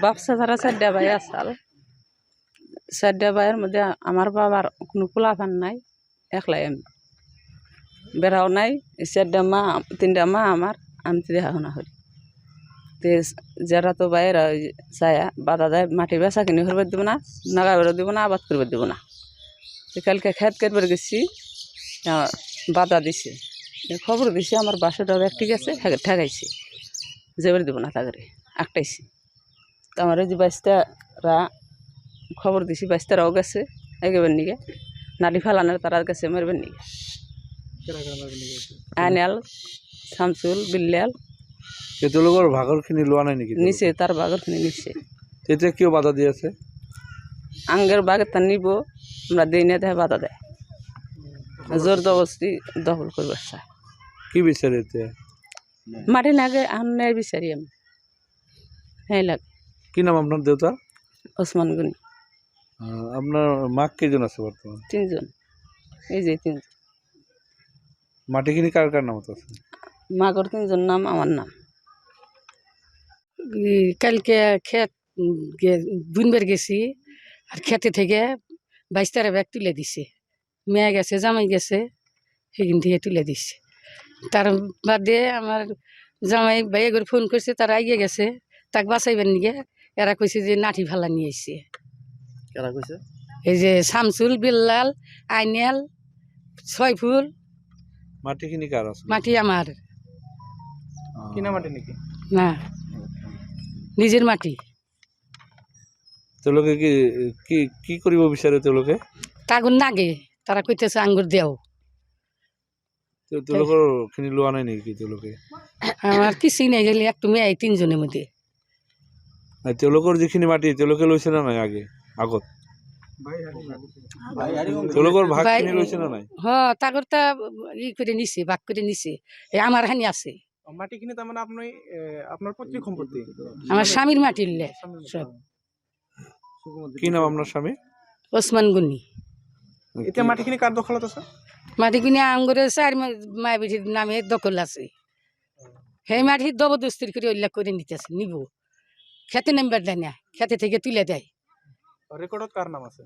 বাপসা তারা 4টা ভাই আসাল 4টা ভাইয়ের মধ্যে আমার বাবার কোনো পোলাপান নাই, একলাই আমি। বেড়াও নাই, 4টা মা 3টা মা আমার, আমি তো দেখাশোনা করি। তে যারা তো বাইরা চায়া বাধা দেয়, মাটি বেচা কিনে করবার দেবো না, নাগা বেরো দেবো না, আবাদ করবার দেবো না। কালকে খেত করবার গেছি, বাধা দিছে, খবর দিছে আমার বাসাটা ঠিক আছে, ঠেকাইছে, যেবার দেবো না তাকে আটটাইছি। তো আমার ওই যে বাইশটারা খবর দিছি, বাইশটারাও গেছে একেবার নিগে নালি ফালানোর, তারা গেছে মারবেন নিগে। আইনাল, শামসুল, বিল্লাল তেওঁলোকৰ ভাগৰখিনি লোৱা নাই নেকি? নিচে, তার বাগরখানি নিচে। তেতিয়া কিয় বাধা দি আছে? আঙ্গের বাগের তা নিব, আমরা দিই না, দেয় বাধা দেয়, জোর জবরদস্তি দখল করবার চায়। কি বিচাৰে এতিয়া? মাটি নাগে আনে বিচারি আমি, হ্যাঁ লাগে। কি নাম আপোনাৰ দেউতাৰ? ওসমান গনি। আপোনাৰ মাক কেইজন আছে বৰ্তমান? 3জন, এই যে 3জন। মাটিখিনি কাৰ কাৰ নামত আছে? মাগর 3জন নাম, আমার নাম। কালকে ক্ষেত বুনবার গেছি, আর খেতে থেকে 22 ব্যাগ তুলে দিছে। মেয়ে গেছে, জামাই গেছে, সেখান থেকে তুলে দিছে। তার বাদে আমার জামাই ভাইয়া করে ফোন করছে, তারা এগিয়ে গেছে, তাকে বাঁচাইবার নিয়ে। এরা কইছে যে নাঠি ফালা নিয়ে এসছে। কারা কইছে? এই যে শামসুল, বিল্লাল, আইনাল, ছয়ফুল। মাটিখিনি কাৰ আছে? মাটি আমার কিনা মাটি নেকি? না, নিজের মাটি। তেওঁলোকে কি কি কৰিব বিচাৰে? তেওঁলোকে তাগুন নাগে, তারা কইতেছে আঙ্গুর দেও। তেওঁলোকৰ খিনি লোৱা নাই নেকি তেওঁলোকে? আমার কিছুই নাই, গেলে একটু মেয়ে 3জনের মধ্যে। তেওঁলোকৰ যিখিনি মাটি তেওঁলোকে লৈছে না নাই? আগত তেওঁলোকৰ ভাগখিনি লৈছে না নাই? তাগর তা করে নিছে, ভাগ করে নিছে। আমার হানি আছে, মাটিখিনি তার মানে আপনার পৈতৃক সম্পত্তি, আমার স্বামীর মাটির লে সব। কি নাম আপনার স্বামী? ওসমান গনি। এতিয়া মাটিখিনি কার দখলত আছে? মাটি কিনে আঙ্গুরে 4 মায় বেটির নামে দখল আছে। সেই মাটি জবরদস্তির করে উল্লেখ করে নিতেছে, নিব। খেতে নাম্বার দেয় না, খেতে থেকে তুলে দেয়। রেকর্ডত কার নাম আছে?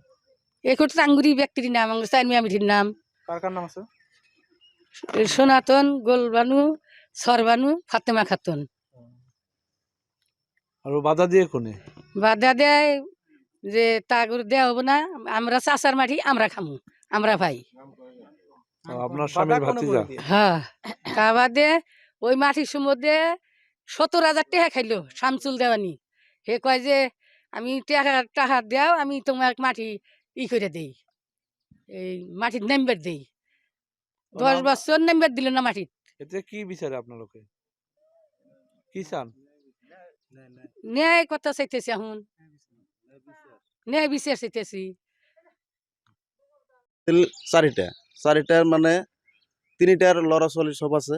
এখন আঙ্গুরি ব্যক্তির নাম, আঙ্গুর 4 মিয়া বেটির নাম। কার কার নাম আছে? সনাতন, গোলবানু, সরবানু, ফাতেমা খাতুন। আর বাধা দিয়ে কোনে? বাধা দেয় যে তাগর দেওয়া হবো না, আমরা চাষার মাটি আমরা খামু, আমরা ভাই। আপনার স্বামীর ভাতিজা? হ্যাঁ, তা বাদে ওই মাটির সম্বন্ধে 70,000 টাকা খাইলো শামসুল দেওয়ানি। হে কয় যে আমি টাকা দেও, আমি তোমার মাটি করে দেই, এই মাটির নাম্বার দেই। 10 বছর নাম্বার দিল না মাটির। এতে কি বিচারে আপনালোকে? কি চান? ন্যায় কথা চাইতেছি, এখন ন্যায় বিচার চাইতেছি। 4টার মানে 3টার ল'ৰা ছোৱালী সব আছে।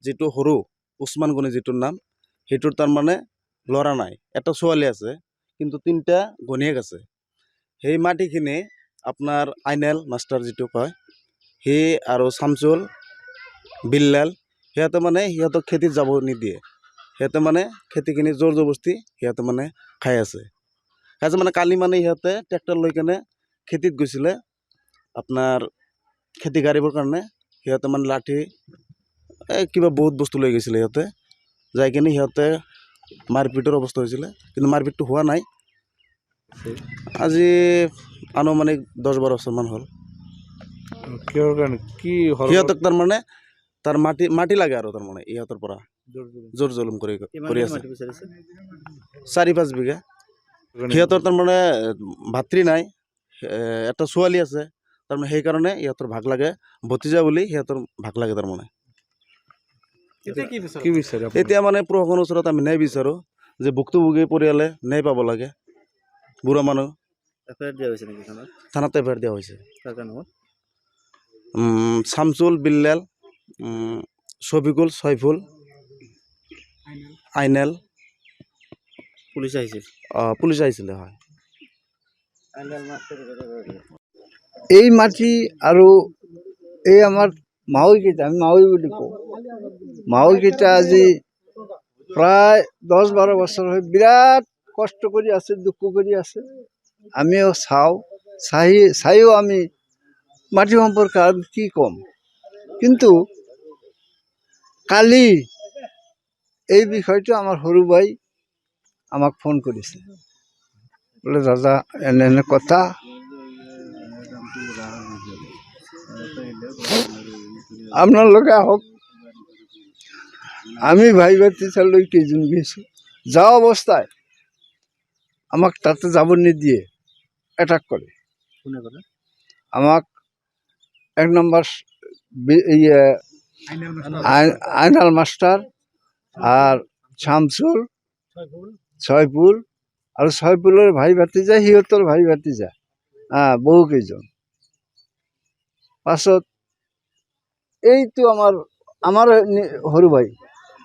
যেটো সৰু ওসমান গনি যেটোৰ নাম, সেইটোৰ তাৰ মানে ল'ৰা নাই, এটা ছোৱালী আছে, কিন্তু 3টা ঘনীয়েক আছে। সেই মাটিখিনি আপোনাৰ আইনেল মাষ্টাৰ যেটো কয়, সি আৰু শামসুল, বিল্লাল, সিহঁতে মানে সিহঁতক খেতিত যাব নিদিয়ে। সিহঁতে মানে খেতিখিনি জোৰ জবস্তি সিহঁতে মানে খাই আছে। মানে কালি মানে সিহঁতে ট্ৰেক্টৰ লৈ কেনে খেতিত গৈছিলে, আপনার খেতি গাড়িবৰ কাৰণে। সিহঁতে মানে লাঠি কিবা বহুত বস্তু লৈ গৈছিলে। সিহঁতে যাই কিনে সিহঁতে মাৰপিটৰ অৱস্থা হৈছিলে, কিন্তু মাৰপিটটো হোৱা নাই। আজি আনুমানিক 10-12 বছৰমান হ'ল। কিহৰ কাৰণে? কি সিহঁতক তাৰমানে তাৰ মাটি লাগে আৰু তাৰমানে ইহঁতৰ পৰা জোৰ জুলুম কৰি আছে। 4-5 বিঘা। সিহঁতৰ তাৰমানে ভাতৃ নাই, এটা ছোৱালী আছে, তাৰমানে সেইকাৰণে ইহঁতৰ ভাগ লাগে, ভতিজা বুলি সিহঁতৰ ভাগ লাগে তাৰমানে। কি বিচাৰে? এতিয়া মানে প্ৰশাসনৰ ওচৰত আমি ন্যায় বিচাৰোঁ যে ভুক্তভোগী পৰিয়ালে ন্যায় পাব লাগে। বুঢ়া মানুহ থানাত এফআইআৰ দিয়া হৈছে। শামসুল, বিল্লাল, শফিকুল, ছয়ফুল, আইনেল। পুলিচ আহিছিল? পুলিচ আহিছিলে, হয়। এই মাটি আৰু এই আমাৰ মাৱৈকেইটা, আমি মাৱৈ বুলি কওঁ, মাৱৈকেইটা আজি প্ৰায় 10-12 বছৰ হৈ বিৰাট কষ্ট করি আছে, দুঃখ করি আছে, আমিও চাইও আমি মাটি সম্পর্কে আর কি কম। কিন্তু কালি এই বিষয়টো আমার সৰু ভাই আমাক ফোন করেছে, বলে দাদা এনে এনে কথা, আপনার লোকে আহক। আমি ভাই ভাতিজা লৈ কেইজন গেছো, যাওয়া অবস্থায় আমাক তাতে যাব নিদিয়ে অ্যাটাক করে। আমাক 1 নম্বর আইনাল মাস্টার আর শামসুল, ছয়পুল আর ছয়পুলের ভাই ভাতিজা, সিহঁতৰ ভাই ভাতিজা, বহু কেইজন। পাছত এইটো আমার সৰু ভাই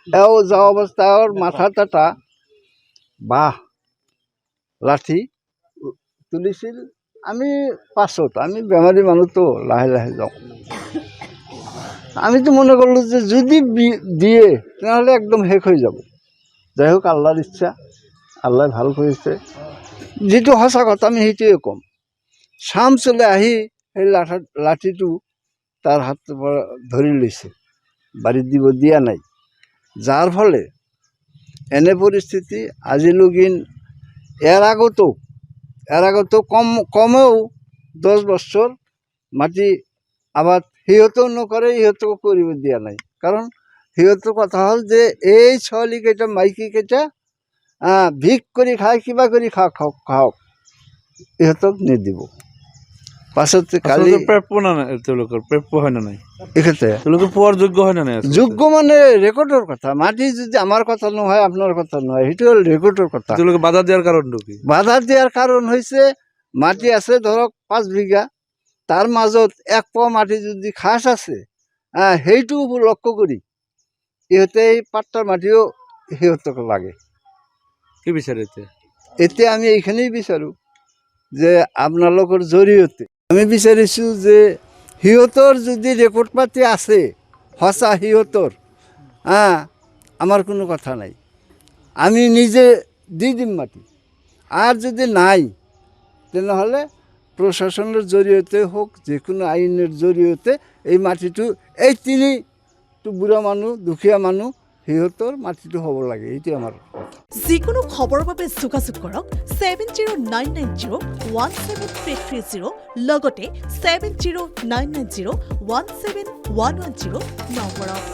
এও যাওয়া অবস্থায় ওর মাথা টাটা বাহ লাঠি তুলিছিল। আমি পাছত, আমি বেমারি মানুষ তো লাহে লাহে যাওঁ। আমি তো মনে করলো যে যদি দিয়ে তাহলে একদম শেষ হয়ে যাব। যাই হোক আল্লাহর ইচ্ছা, আল্লাহ ভাল করেছে, যেটো সঁচা কথা আমি সেইটোৱে কম। শামসুলে আহি সেই লাঠিটো তার হাতের পৰা ধৰি লৈছে, বাড়িত দিয়া নাই। যার ফলে এনে পরিস্থিতি আজিলগিন এর আগতো কমেও 10 বছর মাটি আবাদ সিহঁতেও নকৰে, ইহঁতকো কৰিব দিয়া নাই। কাৰণ সিহঁতৰ কথা হ'ল যে এই ছোৱালীকেইটা মাইকীকেইটা ভিক কৰি খায়, কিবা কৰি খাওক, ইহঁতক নিদিব। পাছত কালি প্রাপ্য না নাই, তেওঁলোকৰ প্রাপ্য হয় না নাই, এখেতে তেওঁলোকে পোৱাৰ যোগ্য হয় না নাই? যোগ্য মানে রেকর্ডের কথা। মাটি যদি আমার কথা নহয়, আপনার কথা নহয়, সেইটো হল রেকর্ডের কথা। তেওঁলোকে বাধা দিয়ার কারণটো কি? বাধা দিয়ার কারণ হয়েছে মাটি আছে ধরক 5 বিঘা, তার মাজত 1 পোয়া মাটি যদি খাস আছে, সেইটো লক্ষ্য করি ইহঁতে এই পাট্টার মাটিও সিহঁতক লাগে। কি বিচাৰে এতিয়া আমি এইখানেই বিচাৰোঁ যে আপোনালোকৰ জৰিয়তে আমি বিচাৰিছোঁ যে সিহঁতৰ যদি রেকর্ড পাতি আছে সঁচা সিহঁতৰ, আমার কোনো কথা নাই, আমি নিজে দি দিম মাটি। আর যদি নাই তেনেহলে প্রশাসনের জরিয়তে হোক, যে কোনো আইনের জরিয়তে এই মাটিটো, এই 3টো বুঢ়া মানুহ, দুখীয়া মানুহ, সিহঁতৰ মাটিটো হ'ব লাগে, এইটো আমাৰ কথা। যিকোনো খবৰৰ বাবে যোগাযোগ কৰক 7099017330 লগতে 7099017110 নম্বৰত।